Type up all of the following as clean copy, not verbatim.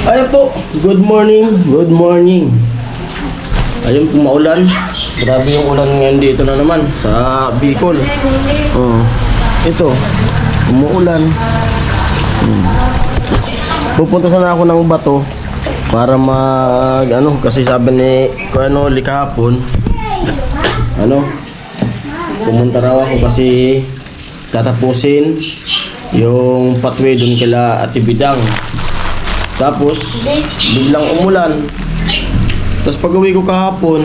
Ayan po, good morning, good morning. Ayun po maulan. Grabe yung ulan ngayon dito na naman sa Bicol. Ito, umuulan. Pupunta sana ako ng Bato para kasi sabi ni likahapon pumunta raw ako kasi tatapusin yung pathway dun kila Ate Bidang. Tapos biglang umulan. Tapos pag uwi ko kahapon,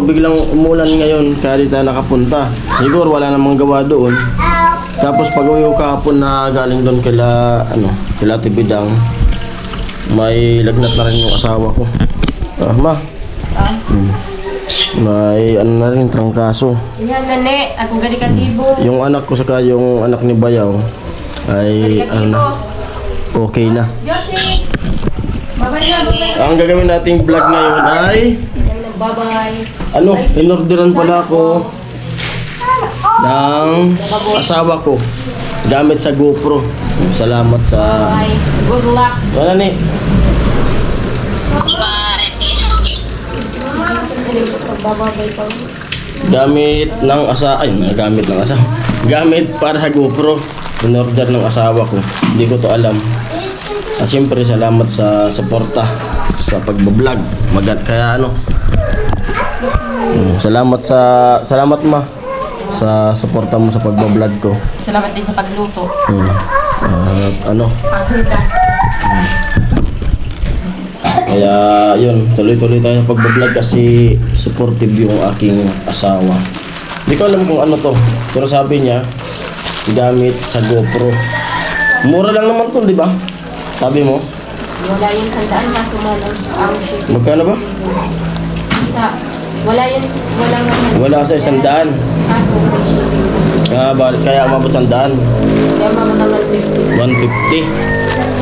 biglang umulan ngayon kaya dito nakapunta. Siguro wala namang gawa doon. Tapos pag uwi ko kahapon na galing doon kila Ate Bidang, may lagnat na rin yung asawa ko. Ma. May na rin, trangkaso. Yan, nane. Ako gani katibo. Yung anak ko saka yung anak ni Bayaw ay okay na. Yoshi! Bye-bye. Ang gagawin nating vlog ngayon ay Bye-bye. inorderan pala ako ng asawa ko gamit sa GoPro. Salamat sa Bye. Good luck. wala ni. Gamit ng asawa. Gamit para sa GoPro. In-order ng asawa ko. Hindi ko to alam. Siyempre salamat sa suporta sa pagbablog. Salamat ma sa suporta mo sa pagbablog ko. Salamat din sa pagluto. Kaya yun, tuloy-tuloy tayo sa pagbablog kasi supportive yung aking asawa. Hindi ko alam kung ano to, pero sabi niya gamit sa GoPro. Mura lang naman to, di ba? Sabi mo? Wala yung tandaan na sumalang ang shipping. Magkano ba? Wala yun, Wala sa 100. kaso may shipping. Kaya umabot 100. Kaya mama naman 50. 150.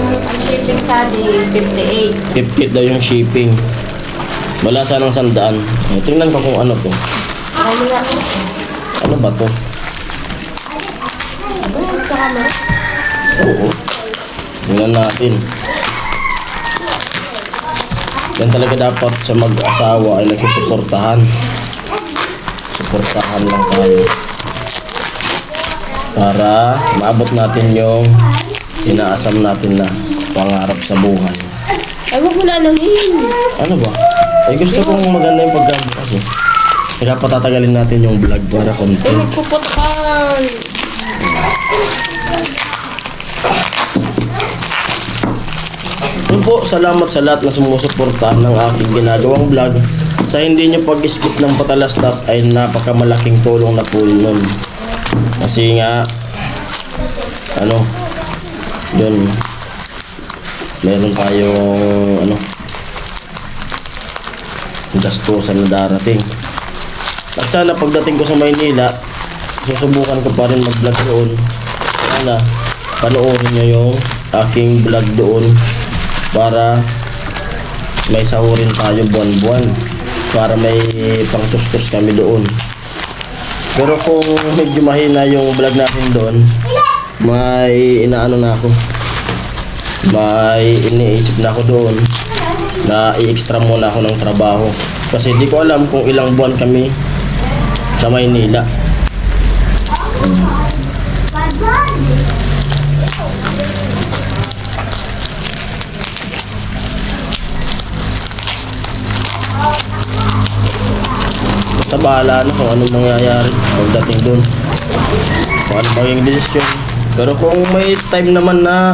Ang shipping sa di 58. 50 daw yung shipping. Wala sanang 100. Tingnan ko kung ano to. Ano nga? Ano ba to? Ano yung sa camera? Oo. Tingnan natin. Yan talaga dapat sa mag-asawa ay nagsusuportahan. Suportahan lang tayo. Para maabot natin yung inaasam natin na pangarap sa buhay. Ay, wag mo na anahin. Ano ba? Ay gusto kong maganda yung paggamit kasi. Kaya patatagalin natin yung vlog para Ay, content. nagpuputkan. Yun po, salamat sa lahat na sumusuporta ng aking ginagawang vlog. Sa hindi nyo pag-skip ng patalastas ay napakamalaking tulong na po yun. Kasi nga, yun, meron tayong, gastusan na darating. At sana pagdating ko sa Maynila, susubukan ko pa rin mag-vlog doon. Sana, panoorin nyo yung aking vlog doon. Para may sahurin tayo buwan-buwan, para may pangtustos kami doon. Pero kung medyo mahina yung vlog natin doon, may iniisip na ako doon na i-extra muna ako ng trabaho kasi di ko alam kung ilang buwan kami sa Maynila. Basta bahala na kung anong mangyayari pagdating doon, kung ano maging desisyon. Pero kung may time naman na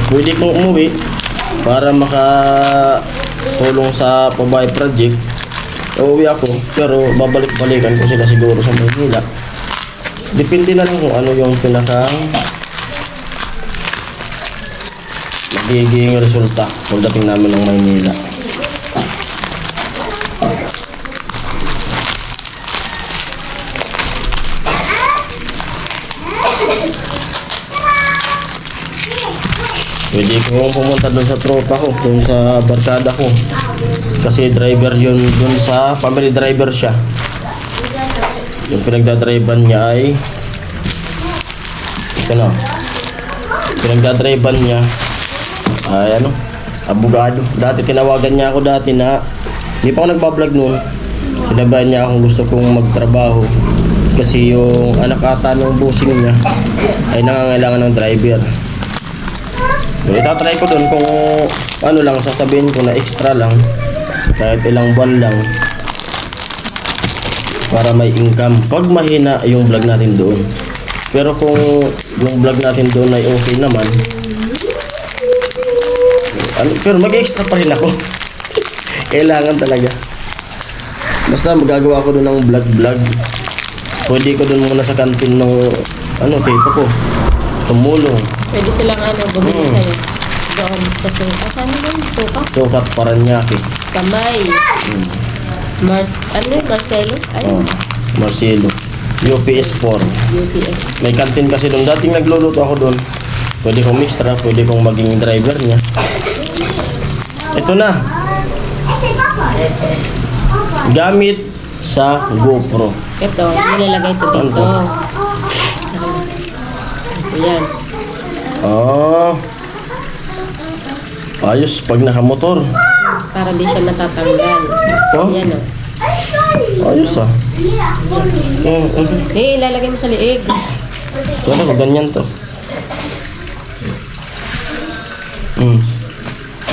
pwede kong umuwi para makatulong sa Pabay Project, uuwi ako. Pero babalik-balikan ko sila siguro sa Maynila. Depende na lang kung ano yung magiging resulta pagdating namin ng Maynila. Pwede kong pumunta doon sa tropa ko, doon sa barkada ko. Kasi driver yun doon sa family driver siya. Yung pinagdadrivean niya ay ito na. pinagdadrivean niya ay ano, abogado. Dati tinawagan niya ako dati na hindi pa ako nagbablog noon. Sinabihan niya akong gusto kong magtrabaho kasi yung anak ata ng bossing niya ay nangangailangan ng driver. So, itatry ko doon kung ano lang, sasabihin ko na extra lang kahit ilang buwan lang para may income pag mahina yung vlog natin doon. Pero kung yung vlog natin doon ay okay naman, ano, pero mag-extra pa rin ako. Kailangan talaga. Basta magagawa ko doon ng vlog. Pwede ko doon muna sa kantin ng ano, tito ko. Tumulong. Pwede silang ano, bumili sa'yo. Doon sa suka. Saan yun? Suka? Sukat Paranaque. Sa may. Marcelo? Ay, Oh, Marcelo. UPS 4. UPS. May kantin kasi doon. Dating nagluluto ako doon. Pwede kong extra, pwede kong maging driver niya. Ito na. Gamit sa GoPro. Ito, nilalagay ito dito. Ayan. Ah. Ayos pag nakamotor. Para di siya natatanggal. Oh. Ayan o. Ayos ah. Eh, ilalagay mo sa liig. Wala ko, ganyan to.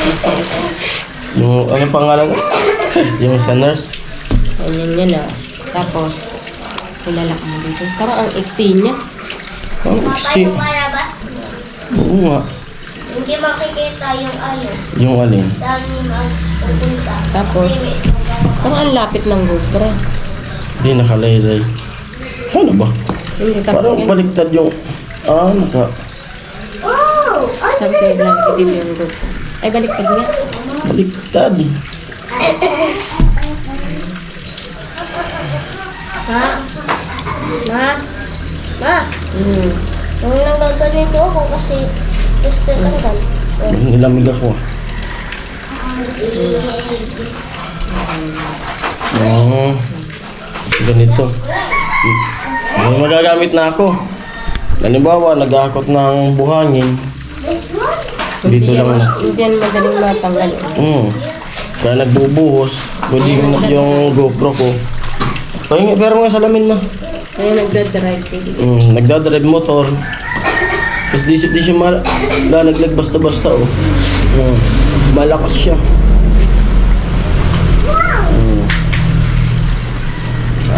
Masarap. Yung, ano pangalan ko? Yung sa nurse. Ayan yan o. Tapos, ilalak mo dito. Parang ang iksi niya. Ang iksi. Palabas, Oo nga. hindi makikita yung ano, Yung alin. saan magpupunta. Tapos, parang ang lapit ng GoPro. Hindi nakalaylay. Ano ba? Hindi, tapos Parang yan. baliktad yung... Ah, naka... Oh! Ay, Tapos yung lang yung GoPro. Ay, baliktad nga. Baliktad. Ma? Ma? Ma? Nung nagaganito ako kasi gusto tanggal. Nilamig ako. Oo. Ganito. May magagamit na ako. Halimbawa, nag-aakot ng buhangin. Dito lang na. Hindi yan madaling matanggal. Kaya nagbubuhos. Pwede yung GoPro ko. Pero mga salamin na. Kaya nagdadrive kayo. Nagdadrive motor. Tapos di siya lalaglag basta-basta oh. Malakas siya.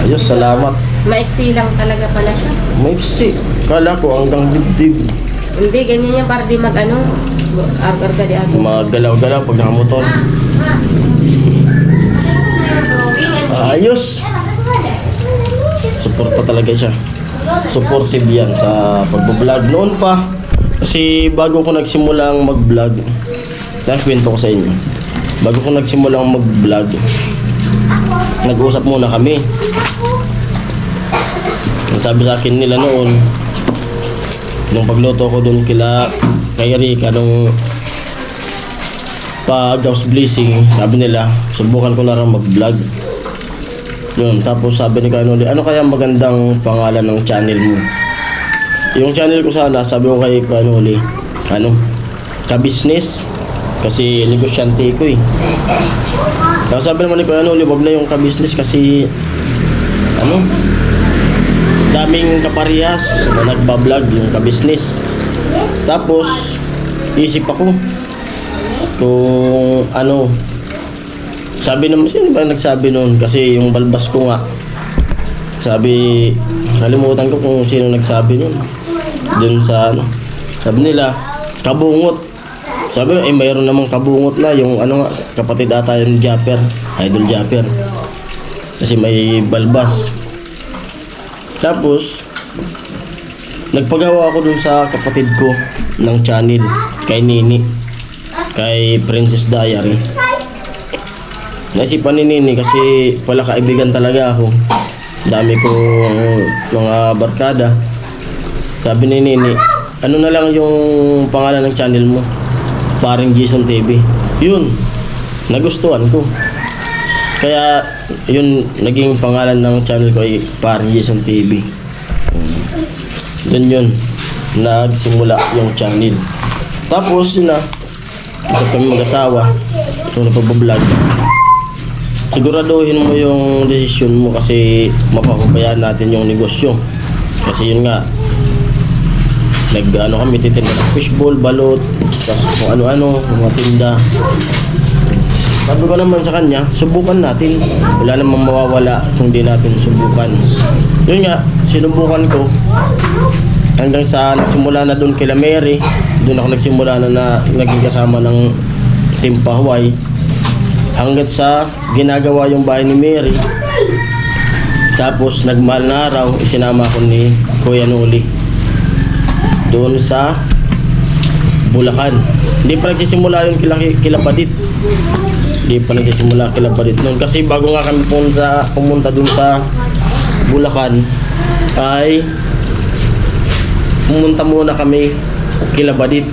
Ayos, salamat. Maiksi lang talaga pala siya. Maiksi. Kala ko hanggang dibdib. Hindi, ganyan yan para di mag-ano. Argar ka di ako. Magalaw-galaw pag nakamotor. Ayos. Suporta talaga siya. Supportive yan sa pag-vlog. Noon pa, kasi bago ko nagsimulang mag-vlog, kwento ko sa inyo. Bago ko nagsimulang mag-vlog, nag-usap muna kami. Ang sabi sa akin nila noon, nung pagluto ko doon kay Rika, nung pag-house blessing, sabi nila, subukan ko na rin mag-vlog. Yun, tapos sabi ni Kanuli, ano kaya magandang pangalan ng channel mo? Yung channel ko sana, sabi ko kay Kanuli, ka-business. Kasi negosyante ko eh. Tapos sabi naman ni Kanuli, wag na yung ka-business kasi, daming kaparehas na nagbablog yung ka-business. Tapos, isip ako, kung sabi naman, sino ba nagsabi noon? Kasi yung balbas ko nga, sabi, kalimutan ko kung sino nagsabi noon. Doon sa sabi nila, kabungot. Sabi, mayroon namang kabungot na, yung kapatid ata yung Japper, Idol Japper. Kasi may balbas. Tapos, nagpagawa ako dun sa kapatid ko ng channel, kay Nini, kay Princess Diary. Naisipan ni Nini kasi pala kaibigan talaga ako. Dami kong mga barkada. Sabi ni Nini, ano na lang yung pangalan ng channel mo? Paring Jason TV. Yun, nagustuhan ko. Kaya yun, naging pangalan ng channel ko ay Paring Jason TV. Doon yun. nagsimula yung channel. Tapos yun na, ito kami mag-asawa, itong nagpabablog. Siguraduhin mo yung desisyon mo kasi mapapabayaan natin yung negosyo. Kasi yun nga, kami titinda ng fishball, balot, tapos kung ano-ano, mga tinda. Sabi ko naman sa kanya, subukan natin. Wala namang mawawala kung di natin subukan. Yun nga, sinubukan ko. Hanggang sa nagsimula na doon kila Mary. Doon ako nagsimula na naging kasama ng Team Pahuay. Hanggang sa ginagawa yung bahay ni Mary. Tapos nagmahal na araw, isinama ko ni Kuya Noli doon sa Bulacan. Hindi pa nagsisimula yung kila Badit. Hindi pa nagsisimula kila Badit noon. Kasi bago nga kami pumunta doon sa Bulacan, ay pumunta muna kami kila Badit.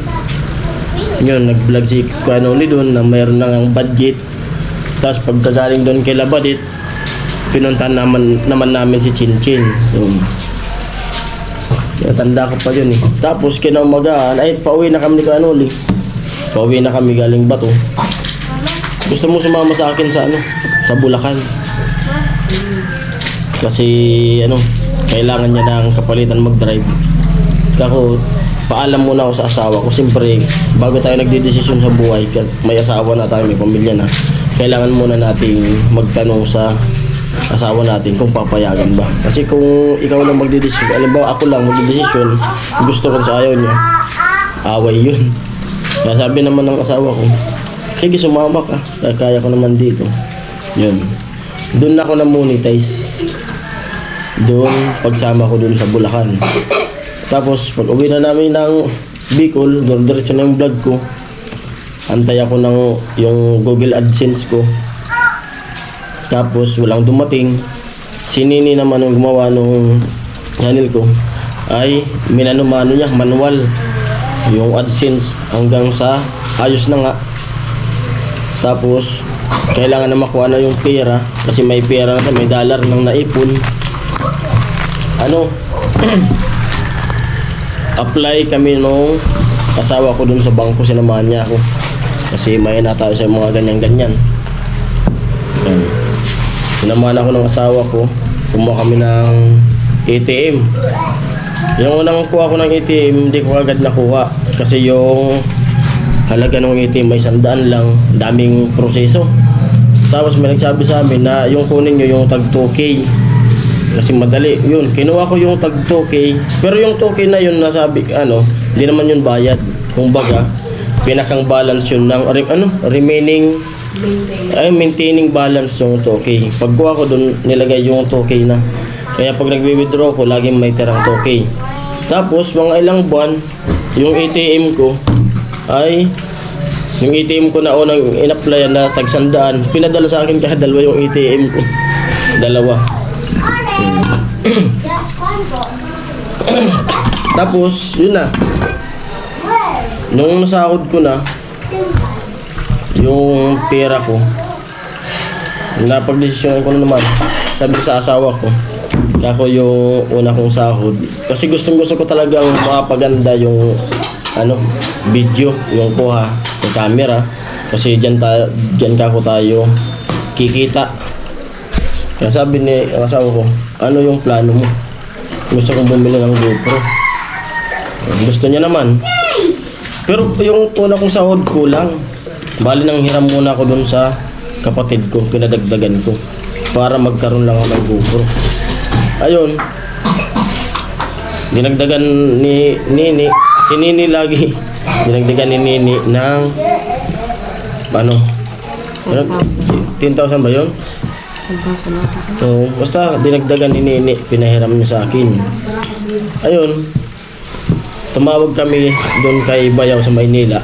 Yun, nag-vlog si Kuya Noli doon na mayroon nang budget. Tapos pagkagaling doon kila Badit, pinuntahan naman namin si Chinchin. Yun. Tanda ko pa yun eh. Tapos kinaumagaan, ay pauwi na kami ni Kuya Noli. Pauwi na kami galing Bato. Gusto mo sumama sa akin sa sa Bulacan. Kasi kailangan niya ng kapalitan mag-drive. Ako, paalam muna ako sa asawa ko. Siyempre, bago tayo nagdedesisyon sa buhay, may asawa na tayo, may pamilya na. Kailangan muna nating magtanong sa asawa natin kung papayagan ba. Kasi kung ikaw lang magdedesisyon, alam ba ako lang magdedesisyon, gusto ko sa ayaw niya, away yun. Kaya sabi naman ng asawa ko, sige sumama ka, kaya ko naman dito. Yun. Doon ako na-monetize. Doon, pagsama ko doon sa Bulacan. Tapos, pag uwi na namin ng Bicol, diretso na yung vlog ko. Antay ako ng yung Google AdSense ko. Tapos walang dumating. Si Nini naman ang gumawa nung channel ko ay minano-mano niya, manual yung AdSense hanggang sa ayos na nga. Tapos kailangan na makuha na yung pera kasi may pera na, may dollar nang naipon. Apply kami nung asawa ko dun sa bangko, sinamahan niya ako kasi may na tayo sa mga ganyan-ganyan. Sinamahan ako ng asawa ko, kumuha kami ng ATM. Yung unang kuha ko ng ATM, hindi ko agad nakuha kasi yung halaga ng ATM ay 100 lang, daming proseso. Tapos may nagsabi sa amin na yung kunin nyo yung tag 2K kasi madali. Yun, kinuha ko yung tag 2K, pero yung 2K na yun nasabi, hindi naman yun bayad. Kumbaga, pinakang balance yun ng remaining maintaining balance yung 2K. Pagkuha ko dun, nilagay yung 2K na. Kaya pag nagwi-withdraw ko, laging may tirang 2K. Tapos, mga ilang buwan, yung ATM ko ay yung ATM ko na unang in-applyan na tag 100, pinadala sa akin kahit dalawa yung ATM ko. Dalawa. Tapos, yun na. Nung nasahod ko na yung pera ko, napagdesisyonan ko na naman. Sabi ko sa asawa ko, ako yung una kong sahod. Kasi gusto ko talagang mapaganda yung video, yung kuha ng camera. Kasi dyan tayo kikita. Kaya sabi ni asawa ko, ano yung plano mo? Gusto kong bumili ng GoPro. Gusto niya naman. Pero yung una kong sahod kulang. Bali nang hiram muna ako dun sa kapatid ko, pinadagdagan ko para magkaroon lang ako ng GoPro. Ayun, dinagdagan ni Nini, si Nini lagi, dinagdagan ni Nini ng 10,000 ba yun? 10,000 natin. So, basta dinagdagan ni Nini, pinahiram niya sa akin. Ayun, tumawag kami doon kay Bayaw sa Maynila.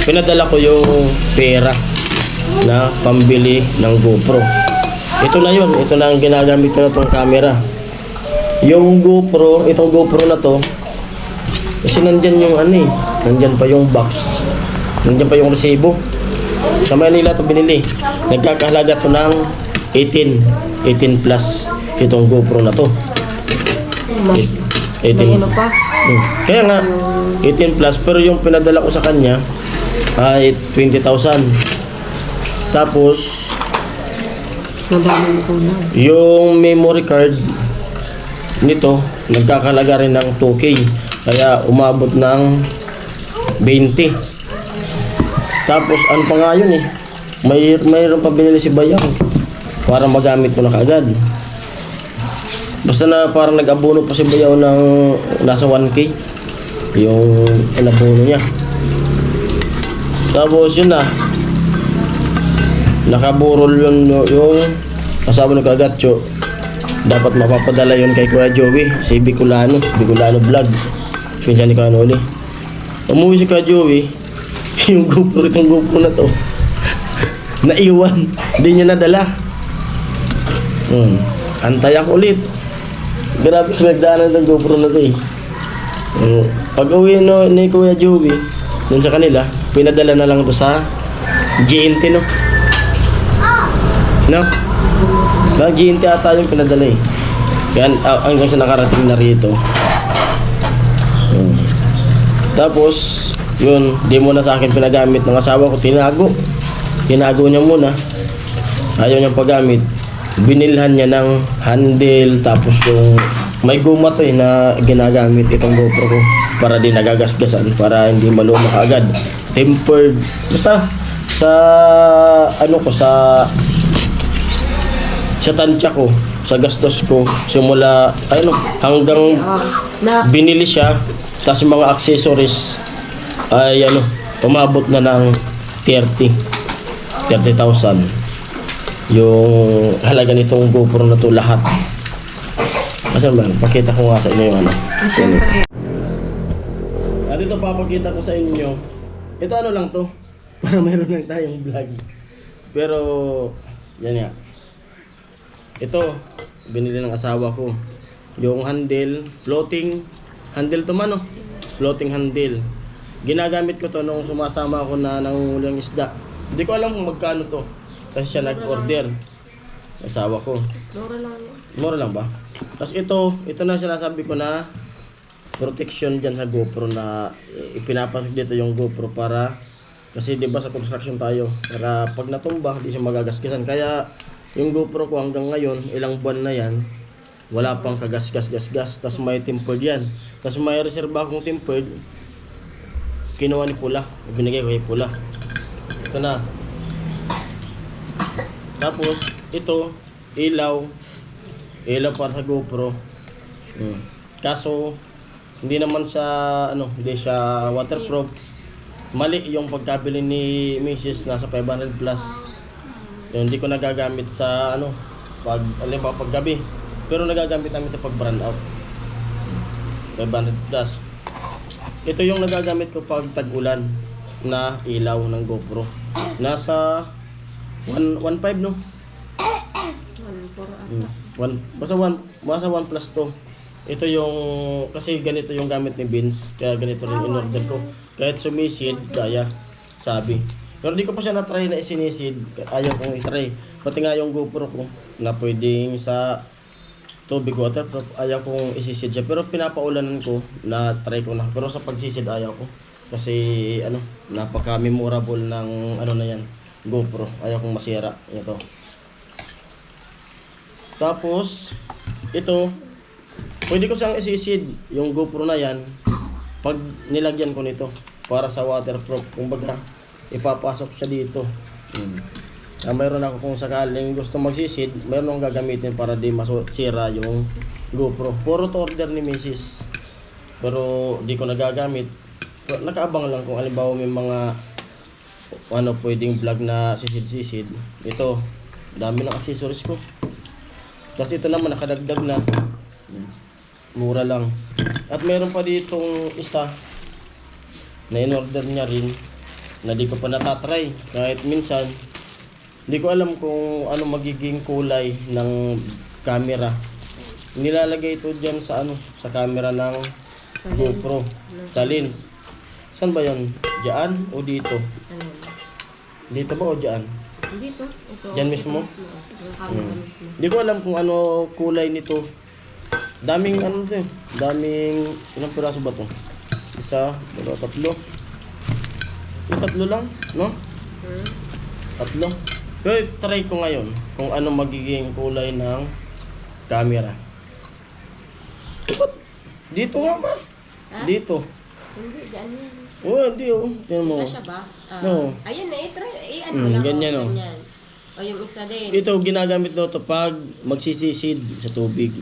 Pinadala ko yung pera na pambili ng GoPro. Ito na yun, ito na ang ginagamit ko na itong camera. Yung GoPro, itong GoPro na to, kasi nandyan yung nandyan pa yung box, nandyan pa yung resibo. Sa Manila ito binili. Nagkakahalaga to ng 18 plus itong GoPro na to. 18. May pa? Kaya nga, 18 plus, pero yung pinadala ko sa kanya ay 20,000. Tapos, Madaming kulang. yung memory card nito, nagkakalaga rin ng 2K. Kaya umabot ng 20. Tapos, ano pa nga yun eh, mayroon pa binili si Bayang para magamit ko na kaagad. Basta na parang nag-abono pa si Bayaw ng nasa 1K yung inabono niya. Tapos yun na, nakaburol yun yung kasama ng Kagatcho. Dapat mapapadala yun kay Kuya Joey, si Bicolano Vlog, pinsan ni Kanoli. Umuwi si Kuya Joey, yung itong GoPro na to naiwan, hindi niya nadala. Antay ako ulit. Grabe nagdaanan ng GoPro na to eh. Pag uwi ni Kuya Joey dun sa kanila, pinadala na lang to sa GNT no? No? GNT ata yung pinadala eh. Kaya hanggang sa nakarating na rito. Tapos, yun, di muna sa akin pinagamit ng asawa ko, tinago niya muna, ayaw niyang paggamit. Binilhan niya ng handle, tapos yung may guma to eh na ginagamit itong GoPro ko para di nagagasgasan, para hindi maluma kaagad. Tempered, basta sa ano ko, sa tansya ko, sa gastos ko, simula ano hanggang binili siya, tapos mga accessories ay ano, umabot na ng 30,000 yung halaga nitong GoPro na to lahat. Kasi man, pakita ko nga sa inyo yung ano. At ito papakita ko sa inyo. Ito ano lang to, para mayroon lang tayong vlog. Pero yan nga. Ito binili ng asawa ko. Yung handle, floating handle to man, oh. Floating handle. Ginagamit ko to nung sumasama ako na nangungulang isda. Hindi ko alam kung magkano to. Kasi siya nag-order. Asawa ko. Mura lang. Mura lang ba? Tapos ito na sinasabi ko na protection dyan sa GoPro na ipinapasok dito yung GoPro para, kasi diba sa construction tayo, para pag natumba, di siya magagasgasan. Kaya yung GoPro ko hanggang ngayon, ilang buwan na yan, wala pang kagasgas-gasgas. Tapos may tempered yan. Tapos may reserva akong tempered, kinuha ni Pula, binigay ko kay Pula. Ito na. Tapos ito, ilaw para sa GoPro. Kaso hindi naman siya ano, hindi siya waterproof. Mali yung pagkabili ni Mrs. nasa 500 plus. Yung hindi ko nagagamit sa ano, pag gabi. Pero nagagamit namin ito pag brand out. 500 plus. Ito yung nagagamit ko pag tag-ulan na ilaw ng GoPro. Nasa 1.5 no? Basta 1 plus to. Ito yung, kasi ganito yung gamit ni Vince, kaya ganito rin in-order ko. Kahit sumisid, kaya sabi. Pero di ko pa siya na-try na isinisid, ayaw kong i-try. Pati nga yung GoPro ko, na pwedeng sa tubig waterproof, ayaw kong isisid siya. Pero pinapaulanan ko, na-try ko na. Pero sa pagsisid, ayaw ko. Kasi, ano, napaka-memorable ng, ano na yan, GoPro. Ayaw kong masira. Ito. Tapos, ito, pwede ko siyang isisid yung GoPro na yan pag nilagyan ko nito para sa waterproof. Kumbaga, ipapasok siya dito. Mayroon ako kung sakaling gusto magsisid, mayroon akong gagamitin para di masira yung GoPro. Puro to order ni Mrs. Pero di ko nagagamit. Nakaabang lang kung halimbawa may mga ano pwedeng vlog na sisid-sisid. Ito, dami ng accessories ko. Tapos ito naman nakadagdag na. Mura lang. At meron pa ditong isa na in-order niya rin na di ko pa natatry. Kahit minsan, di ko alam kung ano magiging kulay ng camera. Nilalagay ito dyan sa ano, sa camera ng GoPro. Sa lens. Saan ba yun? Diyan o dito? Dito ba o diyan? Dito. Ito. Diyan mismo? Yung camera mismo. Di ko alam kung ano kulay nito. daming ano to eh. Daming, ilang piraso ba to? Isa, dalawa, tatlo. Yung tatlo lang, no? Tatlo. Pero try ko ngayon kung ano magiging kulay ng camera. Dito nga ba? Ha? Dito. Hindi, dyan yan. Oh, hindi oh. Tingnan mo. Wala siya ba? Oo. Ayun na, ano mo lang. ganyan, oh. oh. Ganyan. O yung isa din. Ito ginagamit daw to pag magsisisid sa tubig.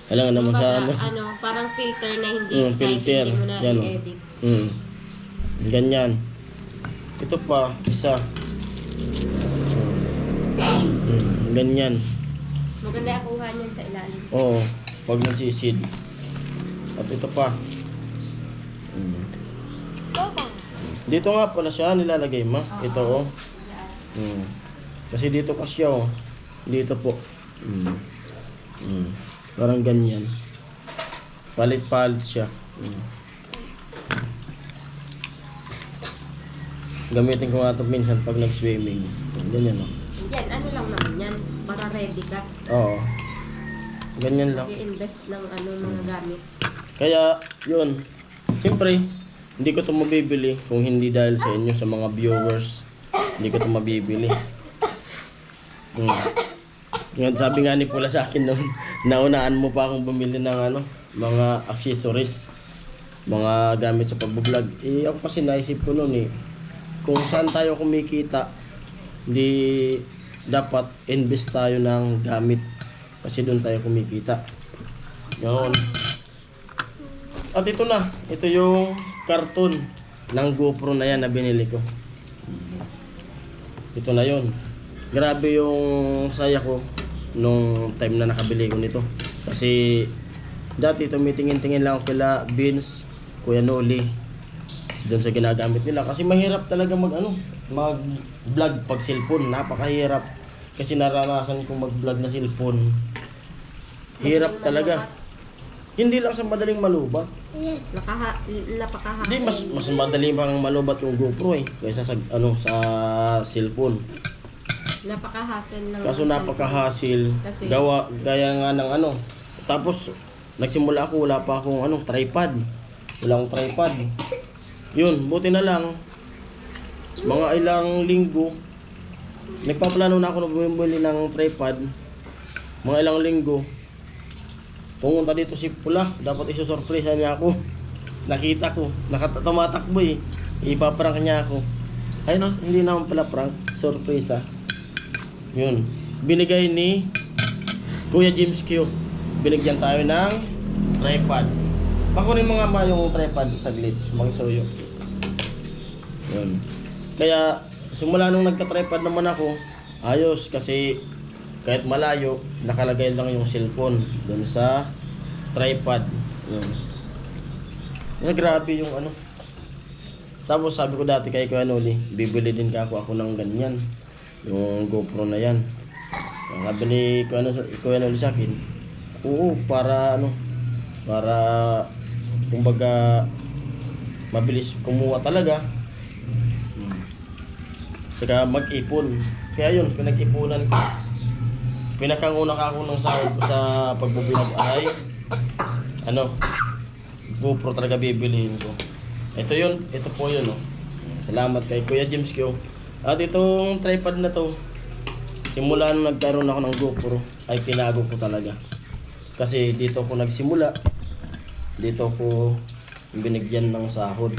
Kailangan naman sa Kumbaga, ano. ano, parang filter na hindi, kahit Filter. hindi mo na Yan, oh. i-edit. Ganyan. Ito pa, isa. Ganyan. Maganda ang kuha niyan sa ilalim. Oo, pag nagsisid. At ito pa. Dito nga pala siya nilalagay ma. Ito oh. Kasi dito kasi oh. Dito po. Parang ganyan. Palit-palit siya. Gamitin ko nga ito minsan pag nag-swimming. Ganyan oh. Yan, ano lang naman yan. Para ready ka. Oo. Ganyan lang. I-invest ng ano, mga gamit. Kaya, yun. Siyempre, hindi ko ito mabibili kung hindi dahil sa inyo, sa mga viewers. Hindi ko ito mabibili. Ngayon, sabi nga ni Pula sa akin noon, naunaan mo pa akong bumili ng ano, mga accessories. Mga gamit sa pagbablog. Eh, ako kasi naisip ko noon eh, kung saan tayo kumikita, hindi dapat invest tayo ng gamit. Kasi doon tayo kumikita. Yun. At ito na. Ito yung karton ng GoPro na yan na binili ko. Ito na yun. Grabe yung saya ko nung time na nakabili ko nito. Kasi dati tumitingin-tingin lang ako kila Vince, Kuya Noli doon sa ginagamit nila. Kasi mahirap talaga mag-vlog pag cellphone. Napakahirap. Kasi naranasan kong mag-vlog na cellphone. Hirap talaga. Hindi lang sa madaling malubat. Napakahassle. Hindi, mas madali pang malubat yung GoPro eh. Kaysa sa cellphone. Napaka-hassle lang. Kaso ng napaka-hassle. Kasi- Gaya nga ng ano. Tapos, nagsimula ako, wala pa akong tripod. Wala akong tripod. Yun, buti na lang. Mga ilang linggo, nagpaplano na ako na bumili ng tripod. Mga ilang linggo, pumunta dito si Pula. Dapat isusurpresa niya ako. Nakita ko, tumatakbo eh. Ipaprank niya ako. Ay no, hindi naman pala prank. Surpresa. Yun. Binigay ni Kuya James Q. Binigyan tayo ng tripod. Pakunin mo nga ba yung tripod saglit. Magsuyo. Yun. Kaya, simula nung nagka-tripod naman ako, ayos kasi kahit malayo, nakalagay lang yung cellphone dun sa tripod. Yun. Grabe yung ano. Tapos sabi ko dati kay Kuya Noli, bibili din ako ng ganyan. Yung GoPro na yan. Sabi ni Kuya Noli sa akin, oo, para kumbaga mabilis kumuha talaga. Saka mag-ipon. Kaya yun, pinag-ipunan ko. Pinakanguna ka ako ng sahod sa pagbubulag ay GoPro talaga bibilihin ko. Ito yun, ito po yun oh. Salamat kay Kuya James Q. At itong tripod na to, simula nung nagkaroon ako ng GoPro ay tinago ko talaga. Kasi dito ko nagsimula, dito ko binigyan ng sahod.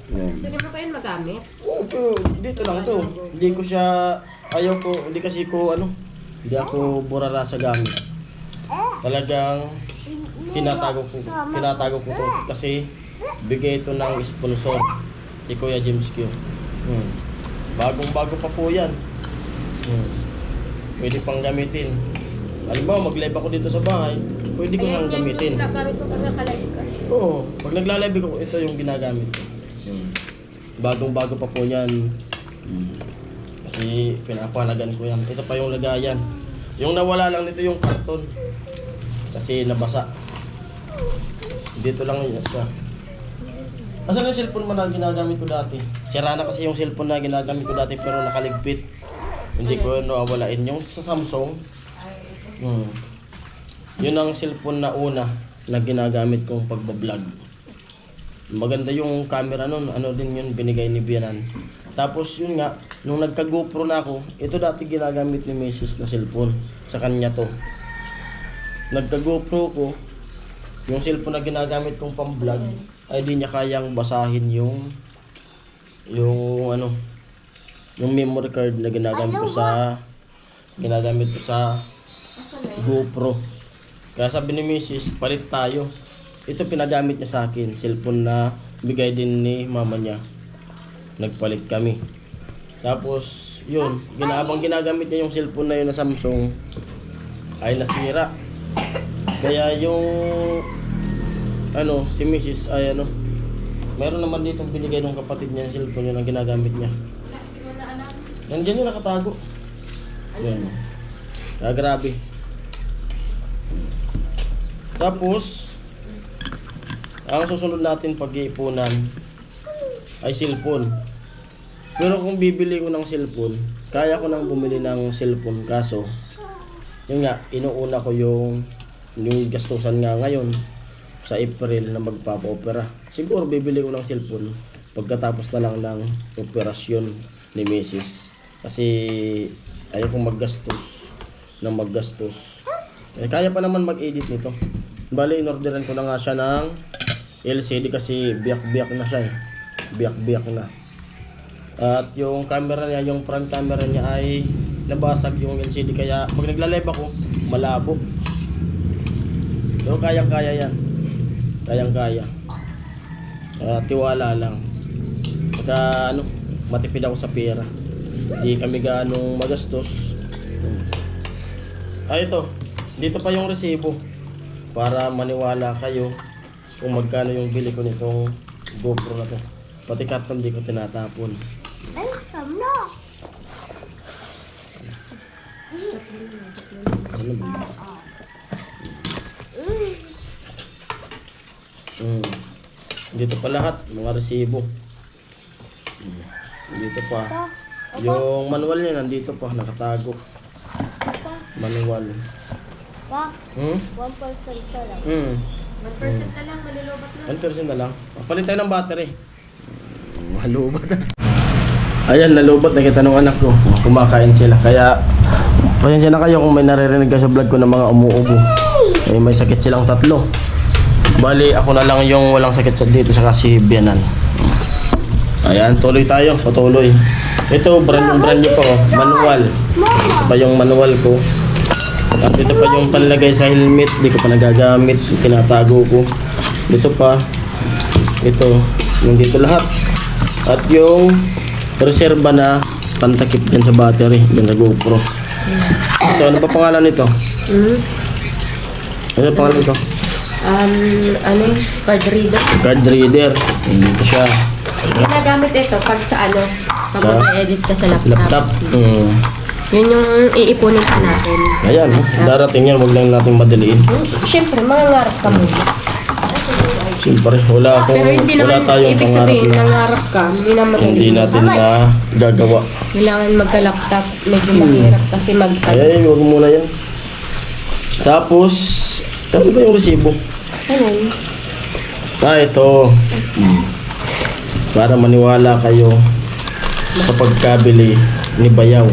Yun. Pwede mo pa yun magamit? Oo, dito lang to. Hindi ko siya, hindi kasi ko hindi ako burara sa gamit. Talagang tinatago ko to kasi bigay ito ng sponsor si Kuya James Q. Bagong-bago pa po yan. Pwede pang gamitin. Halimbawa, mag-live ako dito sa bahay, pwede ko nang gamitin. Nagamit mo pag nakalive ka. Oo, pag nagla-live ako, ito yung ginagamit ko. Bagong-bago pa po yan. Kasi pinapalagan ko yan. Ito pa yung lagayan. Yung nawala lang nito yung karton. Kasi nabasa. Dito lang yun siya. Asan yung cellphone mo na ginagamit ko dati? Sira na kasi yung cellphone na ginagamit ko dati pero nakaligpit. Hindi ko nawawalain yung sa Samsung. Yun ang cellphone na una na ginagamit kong pagbablog. Maganda yung camera nun, ano din yun, binigay ni Bianan. Tapos yun nga, nung nagka GoPro na ako, ito dati ginagamit ni Mrs. na cellphone, sa kanya to. Nagka GoPro ko, yung cellphone na ginagamit kong pang-vlog, ay di niya kayang basahin yung memory card na ginagamit ko sa GoPro. Kaya sabi ni Mrs., palit tayo. Ito pinagamit niya sa akin, cellphone na bigay din ni mama niya. Nagpalit kami. Tapos, yun, habang ginagamit niya yung cellphone na yun na Samsung, ay nasira. Kaya yung, si Mrs. ay meron naman dito binigay ng kapatid niya yung cellphone yun ang ginagamit niya. Nandiyan yung nakatago. Yan. Grabe. Tapos, ang susunod natin pag-iipunan ay cellphone. Pero kung bibili ko ng cellphone, kaya ko nang bumili ng cellphone. Kaso, yun nga, inuuna ko yung gastusan nga ngayon sa April na magpapa-opera. Siguro bibili ko ng cellphone pagkatapos na lang ng operasyon ni Mrs. Kasi ayaw kong maggastos. Kaya pa naman mag-edit nito. Bali, in-orderan ko na nga siya ng LCD kasi biyak-biyak na siya eh. Biyak-biyak na. At yung camera niya, yung front camera niya ay nabasag yung LCD. Kaya pag nagla-live ako, malabo. So kayang-kaya yan. Kayang-kaya. Tiwala lang. Saka matipid ako sa pera. Hindi kami gaano magastos. Ito. Dito pa yung resibo. Para maniwala kayo kung magkano yung bili ko nitong GoPro na to. Pati karton di ko tinatapon. Ano ba? Dito pa lahat, mga resibo. Dito pa. Yung manual niya nandito pa, nakatago. Manual. Pa, 1% ka lang. 1% na lang, malulubat na. 1% na lang. Palit tayo ng battery. Malubat na. Ayan, nalubat na kita ng anak ko. Kumakain sila. Kaya, pasensya na kayo kung may naririnig ka sa vlog ko ng mga umuubo. May sakit silang 3. Bali, ako na lang yung walang sakit sa dito sa si Bianan. Ayan, tuloy tayo. Patuloy. Ito, brand new pa manual. Ito pa yung manual ko. At ito pa yung panlagay sa helmet. Di ko pa nagagamit. Tinatago ko. Dito pa. Ito. Yung dito lahat. At yung reserva na pantakip dyan sa battery. Dyan sa GoPro. Ito, ano pa pangalan nito? Ano pangalan nito? Card reader. Card reader. Dito siya. Ginagamit ito pag pag mag-edit ka sa Laptop. Yun yung iipunin pa natin. Ayan, darating yan. Huwag lang natin madaliin. Siyempre, mangangarap ka muna. Siyempre, wala Pero hindi wala naman tayong ibig pangarap sabihin, na nangarap ka. Hindi naman hindi natin na gagawa. kailangan magka-laptop. Medyo mahirap kasi Ay, huwag muna yan. Tapos, ano ba yung resibo? Ano? Ito. Para maniwala kayo sa pagkabili ni Bayaw.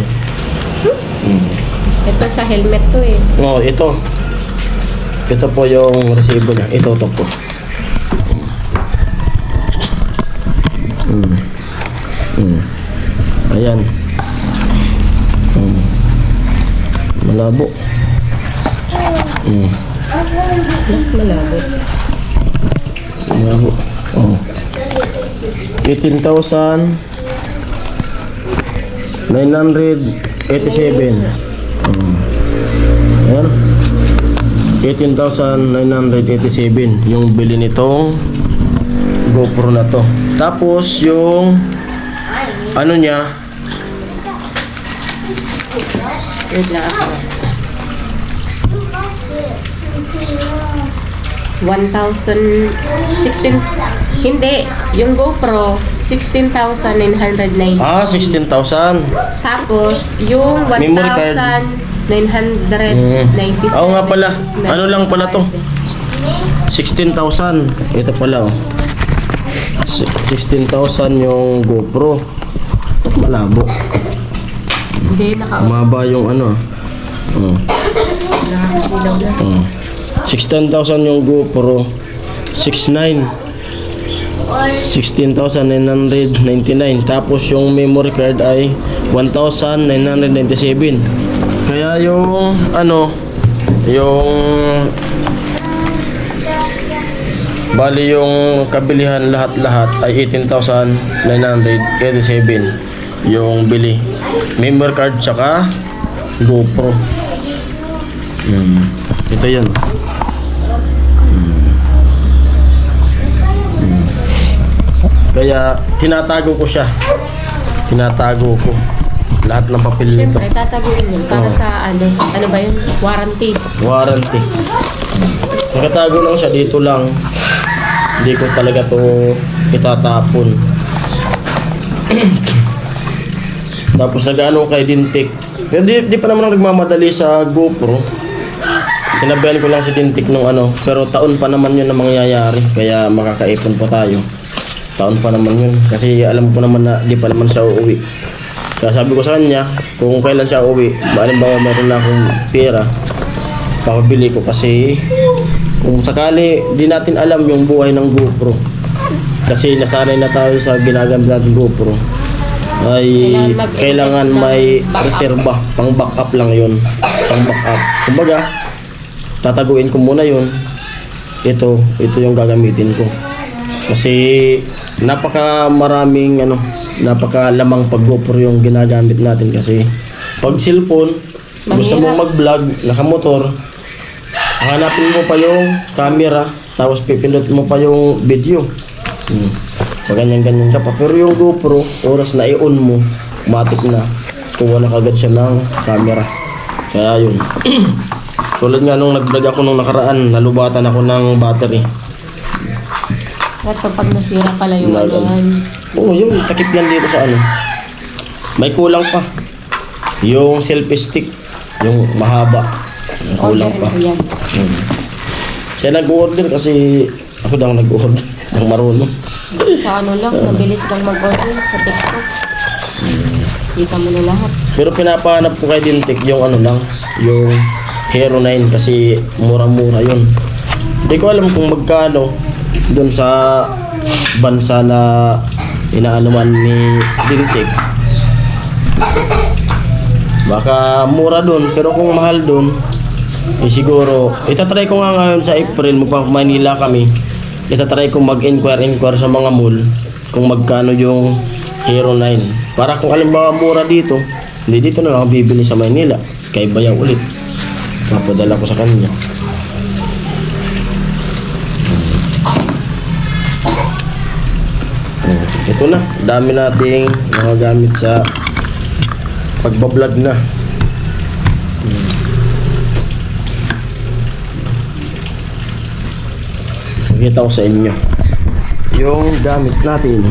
Ito sa helmet to eh. Ito. Ito po yung resibo niya. Ito po. Ayan. Malabo. Malabo. 18,987. Ayan. 18,987 yung bili nitong GoPro na to. Tapos yung ano niya, Wait lang ako. 1,016. Hindi. Yung GoPro, 16,990. 16,000. Tapos, yung Memory card. 1,990. Oo nga pala. Ano lang pala to? 16,000. Ito pala oh. 16,000 yung GoPro. Malabo. Hindi, Maba yung ano. Oh. nakakasilaw na. Oh. 16,000 yung GoPro. 6,900. 16,999. Tapos yung memory card ay 1,997. Kaya yung ano, yung bali yung kabilihan lahat-lahat ay 18,987 yung bili. Memory card tsaka GoPro. Ito yan. Kaya tinatago ko siya. Tinatago ko lahat ng papel nito. Siyempre, tataguin yun para sa ano ba yun? Warranty. Warranty. Nakatago lang siya dito lang. Hindi ko talaga to itatapon. Tapos nag-ano kay Dintik. Pero di pa naman ako nagmamadali sa GoPro. Sinabihan ko lang si Dintik nung ano. Pero taon pa naman yun na mangyayari. Kaya makakaipon pa tayo. Taon pa naman yun. Kasi alam ko naman na di pa naman siya uuwi. Kaya sabi ko sa kanya, kung kailan siya uuwi, halimbawa meron na akong pera, papabili ko kasi kung sakali di natin alam yung buhay ng GoPro. Kasi nasanay na tayo sa ginagamit natin GoPro. Ay kailangan may reserba, pang backup lang yun. Pang backup. Kumbaga, tataguin ko muna yun. Ito yung gagamitin ko. Kasi napaka maraming napaka lamang pag GoPro yung ginagamit natin kasi pag cellphone, gusto mong mag-vlog, nakamotor, hanapin mo pa yung camera, tapos pipindot mo pa yung video. Pag ganyan-ganyan ka pa. Pero yung GoPro, oras na i-on mo, matik na, kuha na kagad siya ng camera. Kaya yun. Tulad nga nung nag-vlog ako nung nakaraan, nalubatan ako ng battery. At pag nasira pala yung Oo, yung takip yan dito sa ano. May kulang pa. Yung selfie stick, yung mahaba. May kulang pa. Orderin ko yan. Siya nag-order kasi ako daw nag-order. Ang marunong. Sa ano lang, mabilis lang mag-order sa TikTok. Kita mo na lahat. Pero pinapahanap ko kay Dintik yung ano lang, yung Hero 9 kasi mura-mura yun. Hindi ko alam kung magkano doon sa bansa na inaanuman ni Dintik. Baka mura doon, pero kung mahal doon, siguro, itatry ko nga ngayon sa April, magpa-Manila kami. Itatry ko mag-inquire sa mga mall kung magkano yung Hero 9. Para kung alimbawa mura dito, hindi dito na lang ako bibili sa Manila. Kay Bayaw ulit. Papadala ko sa kanya. Ito na, dami nating mga gamit sa pagbablog na. Pakita ko sa inyo yung gamit natin.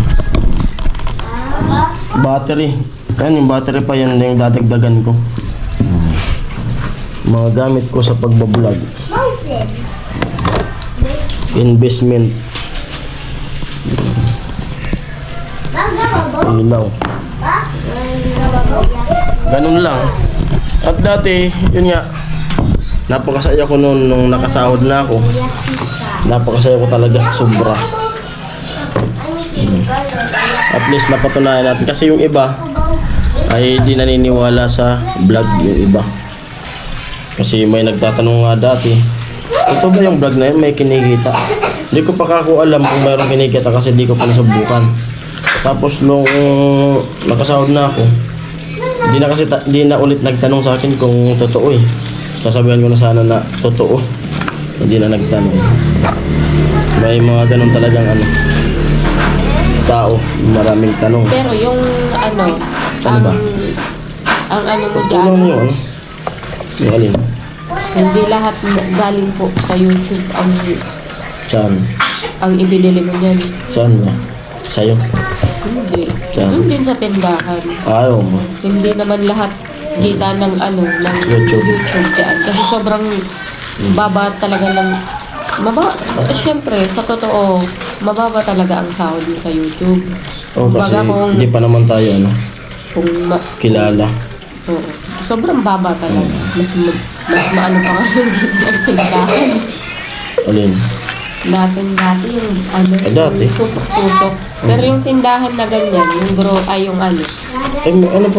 Battery. Yan yung battery pa, yan yung dadagdagan ko. Mga gamit ko sa pagbablog. Investment. Ilaw. Ganun lang. At dati, yun nga, napakasaya ko noon nung nakasahod na ako. Napakasaya ko talaga, sobra. At least napatunayan natin kasi yung iba ay di naniniwala sa vlog yung iba. Kasi may nagtatanong nga dati, ito ba yung vlog na yun may kinikita? Hindi ko pa kako alam kung mayroong kinikita kasi hindi ko pa nasubukan. Tapos nung nakasahod na ako, di na ulit nagtanong sa akin kung totoo eh. Sasabihan ko na sana na totoo. Hindi na nagtanong. May mga ganun talagang tao, maraming tanong. Pero yung Ano ba? ang mo Tulong dyan, yun. Yung alin? hindi lahat galing po sa YouTube Saan? ang ibinili mo yan. Saan ba? Sa'yo? Hindi. Saan? Doon din sa tindahan. Ayaw mo. Hindi naman lahat kita ng ng YouTube. YouTube yan. Kasi sobrang baba talaga ng Siyempre, sa totoo, mababa talaga ang sahod mo sa YouTube. Oh, kasi Kumbaga hindi pa naman tayo kung kilala. oo, sobrang baba talaga. Mas maano pa nga yung tindahan. Alin? Dati yung Dati? tusok-tusok. Pero yung tindahan na ganyan, yung yung ano.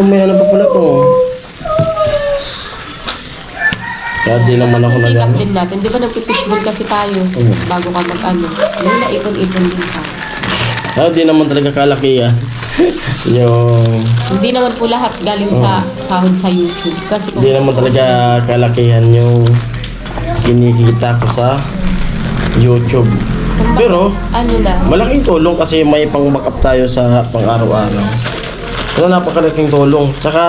May ano pa pala to. Dati naman ako Pagsisikap din natin. Di ba nagpipishball kasi tayo bago ka mag-ano. May naipon-ipon din tayo. Di naman talaga kalaki yan. Hindi naman po lahat galing sa sahod sa YouTube. Kasi Hindi naman talaga kalakihan yung kinikita ko sa YouTube. Pero, ano na, malaking tulong kasi may pang-backup tayo sa pang-araw-araw. Pero napakalaking tulong. Tsaka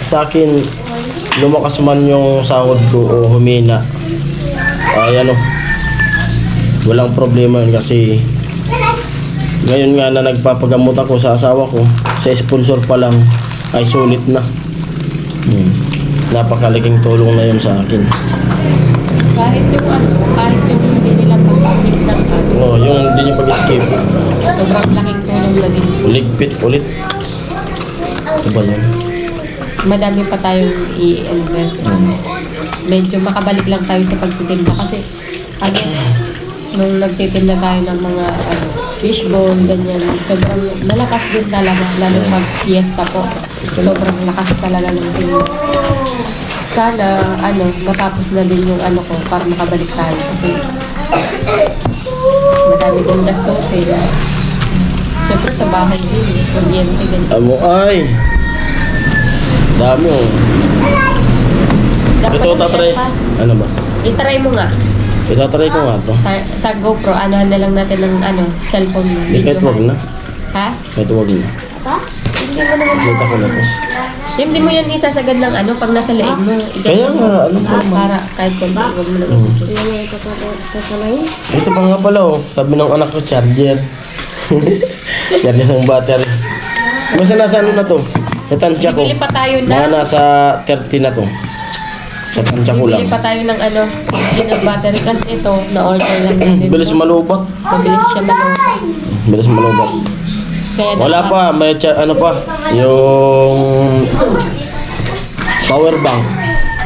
sa akin, lumakas man yung sahod ko o humina. Ay walang problema yun kasi ngayon nga na nagpapagamot ako sa asawa ko, sa sponsor pa lang ay sulit na. Napakalaking tulong na yun sa akin. kahit yung hindi nila pag-skip ng Yung hindi niya pag-skip. sobrang laking tulong na din. Ligpit ulit. Ito ba yan? Madami pa tayong i-invest. Medyo makabalik lang tayo sa pagtitinda kasi nung nagtitinda tayo ng mga fishball, ganyan, sobrang malakas din talaga, lalo pag fiesta po. Sobrang lakas talaga ng tinda. Sana, matapos na din yung ko para makabalik tayo kasi madami din gastusin. Siyempre sa bahay din, kuryente, ganyan. Ay! Dami Dapat Ito tatry. pa. Ano ba? I-try mo nga. Itatry ko nga to. Sa GoPro, anuhan na lang natin ng cellphone mo. Kahit wag na. Ha? Kahit wag na. Hindi mo naman. Kita ko na to. Hindi mo yan isasagad ng pag nasa leeg mo. Kaya nga, ano ba naman? Para kahit konti, huwag mo na Ito pa nga pala sabi ng anak ko, charger. Charger ng battery. Basta nasa na to? Sa tansya ko. Bibili pa tayo Mga nasa 30 na to. Sa tansya ko lang. Bibili pa tayo ng ng battery kasi ito, na-order lang natin. Bilis malubat. Mabilis siya malubat. Bilis malubat. Kaya Wala pa, may pa. Yung power bank.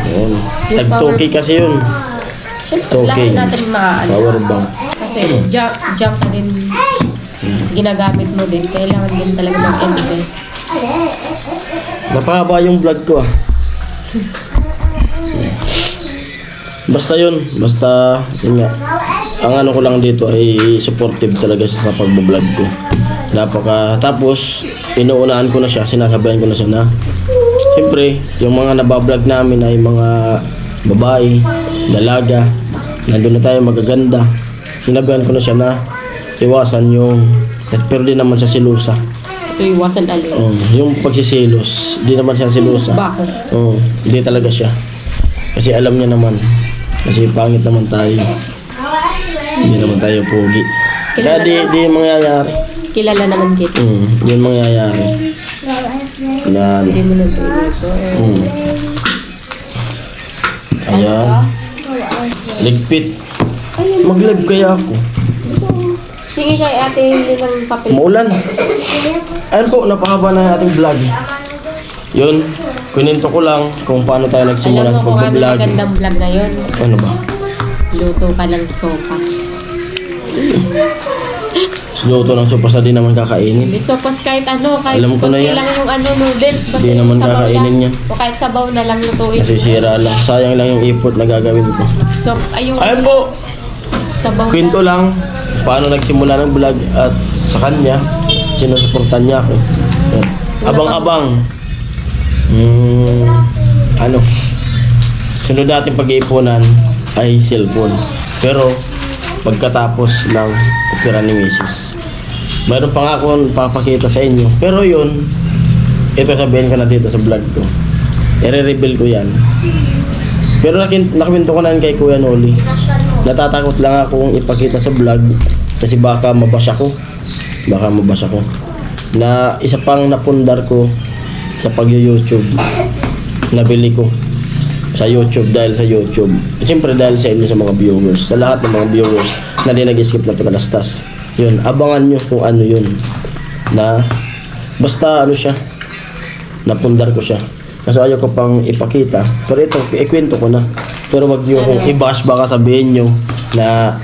Yun. Tag 2K kasi yun. Siyempre, Okay. lahat natin Power bank. Kasi junk na din ginagamit mo din. Kailangan din talaga mag-invest. Napahaba yung vlog ko Basta yun. Basta, yun nga. Ang ko lang dito ay supportive talaga siya sa pagbablog ko. Tapos, inuunahan ko na siya, sinasabayan ko na siya na siyempre, yung mga nabablog namin ay mga babae, dalaga, nandun na tayo magaganda. Sinabihan ko na siya na iwasan yung, pero di naman siya silusa. Ito iwasan alin. Yung pagsisilos, di naman siya silusa. Bakit? Hindi talaga siya. Kasi alam niya naman, kasi pangit naman tayo. Hindi naman tayo pogi. Kaya di mangyayari. Kilala naman kita. Di mangyayari. Na, Hindi mo nang dito. ayan. Ligpit. Mag-live kaya ako. Hingi kay ate hindi ng papel. Maulan. Ayun po, napahaba na ating vlog. Yun, kuninto ko lang kung paano tayo nagsimula Alam sa mo kung ano pag-vlog. magandang vlog na yun? Ano ba? Luto ka ng sopas. Luto ng sopas na di naman kakainin. Hindi sopas kahit kahit Alam ko na konti yan. lang yung noodles. Basta Di yung naman sabaw kakainin lang. yan. O kahit sabaw na lang lutuin. Nasisira lang. Sayang lang yung effort na gagawin ko. So, Ayun po, sabaw kwento lang paano nagsimula ng vlog at sa kanya, sinusuportan niya ako. Yan. Abang-abang. Sunod natin pag-iipunan ay cellphone. Pero, pagkatapos ng opera ni Mrs. Mayroon pa nga akong papakita sa inyo. Pero yun, ito sabihin ko na dito sa vlog ko. I-reveal ko yan. Pero nakwento ko na yun kay Kuya Noli. Natatakot lang akong ipakita sa vlog kasi baka mabasa ko. Na isa pang napundar ko sa pag-YouTube. Nabili ko. sa YouTube, dahil sa YouTube. Siyempre dahil sa inyo, sa mga viewers, sa lahat ng mga viewers na di nag-skip na Pinalastas. Yun, abangan nyo kung ano yun. Na, basta ano siya, napundar ko siya. Kasi ayaw ko pang ipakita. Pero ito, ikwento ko na. Pero wag nyo kung i-bash, baka sabihin nyo na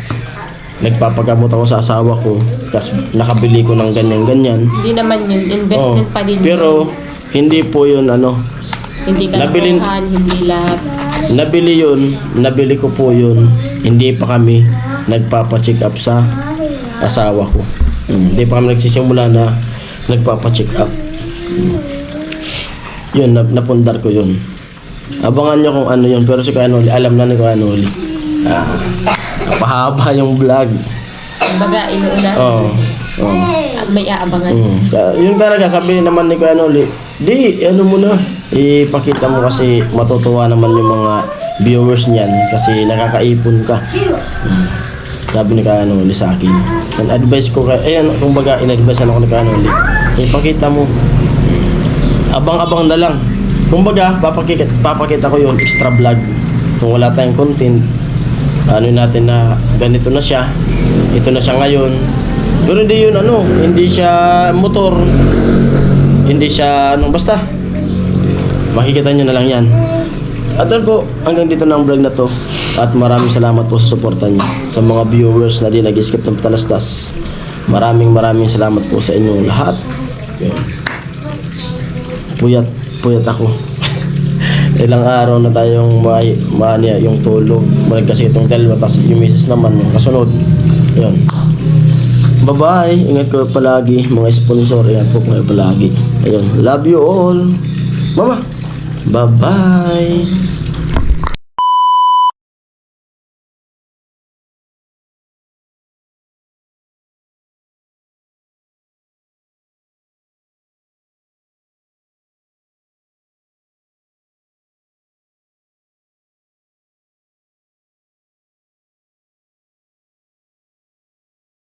nagpapagamot ako sa asawa ko, tapos nakabili ko ng ganyan-ganyan. Hindi naman yun, investment pa din. Pero, hindi po yun ano, hindi ka nabili- nakuhan, hindi lahat. nabili ko po yun, hindi pa kami nagpapa-check up sa asawa ko. Hindi pa kami nagsisimula na nagpapa-check up. Yun, napundar ko yun. Abangan nyo kung ano yun, pero si Kanoli, alam na ni Kanoli. Pahaba yung vlog. Kumbaga, inuuna. Oo. May aabangan. Yun talaga, sabi naman ni Kanoli, di, ano mo na, ipakita mo kasi matutuwa naman yung mga viewers niyan kasi nakakaipon ka. Sabi ni Kanoli sa akin. Advice ko, ayan, kumbaga, in-advise ako ni Kanoli, ipakita mo. Abang-abang na lang. Kumbaga, papakita ko yung extra vlog. Kung wala tayong content, ano natin na ganito na siya. Ito na siya ngayon. Pero hindi yun ano, hindi siya motor. Hindi siya ano, basta. Makikita nyo na lang yan. At yun po, hanggang dito na ang vlog na to. At maraming salamat po sa suporta nyo. Sa mga viewers na di nag-skip ng Pinalastas. Maraming salamat po sa inyong lahat. Puyat ako. Ilang araw na tayong mania yung tulog. Kasi itong dalawa, tapos yung misis naman yung kasunod. Yun. Bye-bye. Ingat ko palagi. Mga sponsor, ingat po kayo palagi. Ayun. Love you all. Mama. Bye-bye.